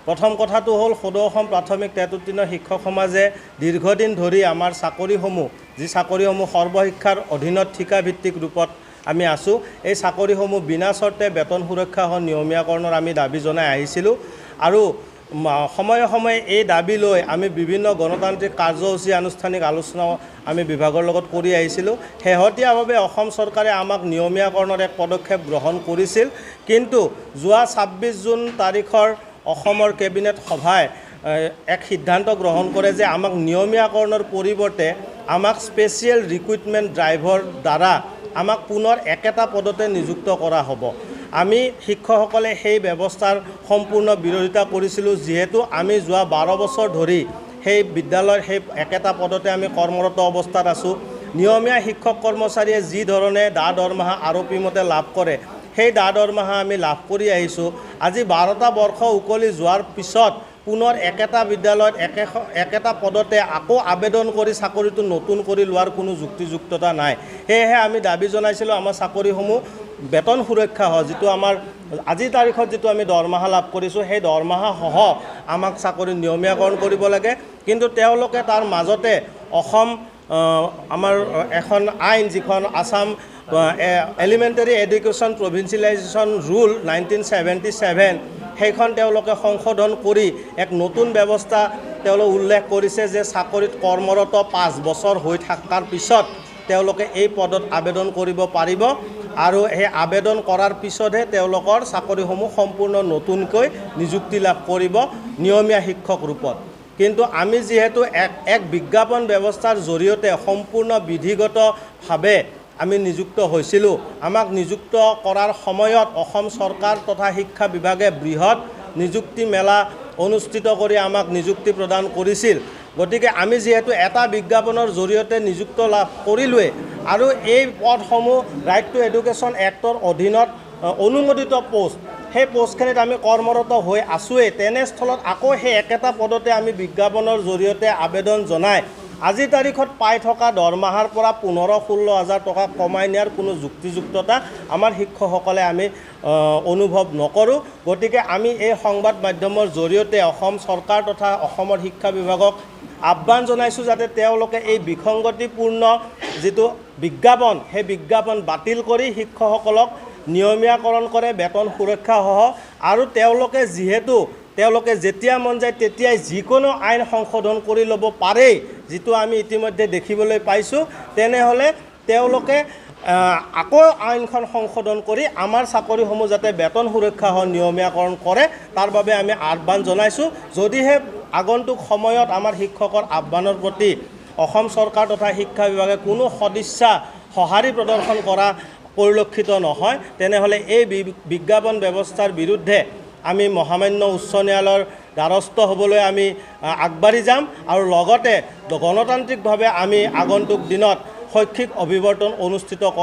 প্ৰথম কথাটো হ'ল সদৌ অসম প্ৰাথমিক টেট উত্তীৰ্ণ শিক্ষক সমাজে দীৰ্ঘদিন ধৰি আমাৰ চাকৰিসমূহ যি চাকৰিসমূহ সৰ্বশিক্ষাৰ অধীনত ঠিকাভিত্তিক ৰূপত আমি আছোঁ, এই চাকৰিসমূহ বিনা চৰ্তে বেতন সুৰক্ষা সহ নিয়মীয়াকৰণৰ আমি দাবী জনাই আহিছিলোঁ আৰু সময়ে সময়ে এই দাবী লৈ আমি বিভিন্ন গণতান্ত্ৰিক কাৰ্যসূচী আনুষ্ঠানিক আলোচনাও আমি বিভাগৰ লগত কৰি আহিছিলোঁ। শেহতীয়াভাৱে অসম চৰকাৰে আমাক নিয়মীয়াকৰণৰ এক পদক্ষেপ গ্ৰহণ কৰিছিল, কিন্তু যোৱা 26 জুন তাৰিখৰ অসমৰ কেবিনেট সভাই এক সিদ্ধান্ত গ্ৰহণ কৰে যে আমাক নিয়মীয়াকৰণৰ পৰিৱৰ্তে আমাক স্পেচিয়েল ৰিক্ৰুইটমেণ্ট ড্ৰাইভৰ দ্বাৰা আমাক পুনৰ একেটা পদতে নিযুক্ত কৰা হ'ব। আমি শিক্ষকসকলে সেই ব্যৱস্থাৰ সম্পূৰ্ণ বিৰোধিতা কৰিছিলোঁ, যিহেতু আমি যোৱা 12 বছৰ ধৰি সেই বিদ্যালয়ৰ সেই একেটা পদতে আমি কৰ্মৰত অৱস্থাত আছোঁ। নিয়মীয়া শিক্ষক কৰ্মচাৰীয়ে যি ধৰণে দৰমহা আৰপিমতে লাভ কৰে, সেই দৰমহা আমি লাভ কৰি আহিছোঁ। আজি 12টা বৰ্ষ উকলি যোৱাৰ পিছত পুনৰ একেটা বিদ্যালয়ত একেটা পদতে আকৌ আবেদন কৰি চাকৰিটো নতুন কৰি লোৱাৰ কোনো যুক্তিযুক্ততা নাই। সেয়েহে আমি দাবী জনাইছিলোঁ আমাৰ চাকৰিসমূহ বেতন সুৰক্ষা সহ যিটো আমাৰ আজিৰ তাৰিখত যিটো আমি দৰমহা লাভ কৰিছোঁ, সেই দৰমহা সহ আমাক চাকৰি নিয়মীয়াকৰণ কৰিব লাগে। কিন্তু তেওঁলোকে তাৰ মাজতে অসম আমাৰ এখন আইন যিখন Assam elementary education provincialisation rule 1977, সেইখন তেওঁলোকে সংশোধন কৰি এক নতুন ব্যৱস্থা তেওঁলোকে উল্লেখ কৰিছে যে চাকৰিত কৰ্মৰত 5 বছৰ হৈ থকাৰ পিছত তেওঁলোকে এই পদত আবেদন কৰিব পাৰিব আৰু সেই আবেদন কৰাৰ পিছতহে তেওঁলোকৰ চাকৰিসমূহ সম্পূৰ্ণ নতুনকৈ নিযুক্তি লাভ কৰিব নিয়মীয়া শিক্ষক ৰূপত। কিন্তু আমি যিহেতু এক বিজ্ঞাপন ব্যৱস্থাৰ জৰিয়তে সম্পূৰ্ণ বিধিগতভাৱে আমি নিযুক্ত হৈছিলোঁ, আমাক নিযুক্ত কৰাৰ সময়ত অসম চৰকাৰ তথা শিক্ষা বিভাগে বৃহৎ নিযুক্তি মেলা অনুষ্ঠিত কৰি আমাক নিযুক্তি প্ৰদান কৰিছিল। গতিকে আমি যিহেতু এটা বিজ্ঞাপনৰ জৰিয়তে নিযুক্ত লাভ কৰিলোৱে আৰু এই পদসমূহ ৰাইট টু এডুকেশ্যন এক্টৰ অধীনত অনুমোদিত পোষ্ট, সেই পোষ্টখিনিত আমি কৰ্মৰত হৈ আছোঁৱেই, তেনেস্থলত আকৌ সেই একেটা পদতে আমি বিজ্ঞাপনৰ জৰিয়তে আবেদন জনাই আজিৰ তাৰিখত পাই থকা দৰমহাৰ পৰা 15-16 হাজাৰ টকা কমাই নিয়াৰ কোনো যুক্তিযুক্ততা আমাৰ শিক্ষকসকলে আমি অনুভৱ নকৰোঁ। গতিকে আমি এই সংবাদ মাধ্যমৰ জৰিয়তে অসম চৰকাৰ তথা অসমৰ শিক্ষা বিভাগক আহ্বান জনাইছোঁ যাতে তেওঁলোকে এই বিসংগতিপূৰ্ণ যিটো বিজ্ঞাপন, সেই বিজ্ঞাপন বাতিল কৰি শিক্ষকসকলক নিয়মীয়াকৰণ কৰে বেতন সুৰক্ষা সহ। আৰু তেওঁলোকে যেতিয়া মন যায় তেতিয়াই যিকোনো আইন সংশোধন কৰি ল'ব পাৰে, যিটো আমি ইতিমধ্যে দেখিবলৈ পাইছোঁ। তেনেহ'লে তেওঁলোকে আকৌ আইনখন সংশোধন কৰি আমাৰ চাকৰিসমূহ যাতে বেতন সুৰক্ষা সহ নিয়মীয়াকৰণ কৰে, তাৰ বাবে আমি আহ্বান জনাইছোঁ। যদিহে আগন্তুক সময়ত আমাৰ শিক্ষকৰ আহ্বানৰ প্ৰতি অসম চৰকাৰ তথা শিক্ষা বিভাগে কোনো সঁহাৰি প্ৰদৰ্শন কৰা পৰিলক্ষিত নহয়, তেনেহ'লে এই বিজ্ঞাপন ব্যৱস্থাৰ বিৰুদ্ধে আমি মহামান্য উচ্চ ন্যায়ালয়ৰ দ্বাৰস্থ হ'বলৈ আমি আগবাঢ়ি যাম আৰু লগতে গণতান্ত্ৰিকভাৱে আমি আগন্তুক দিনত শৈক্ষিক অভিৱৰ্তন অনুষ্ঠিত কৰা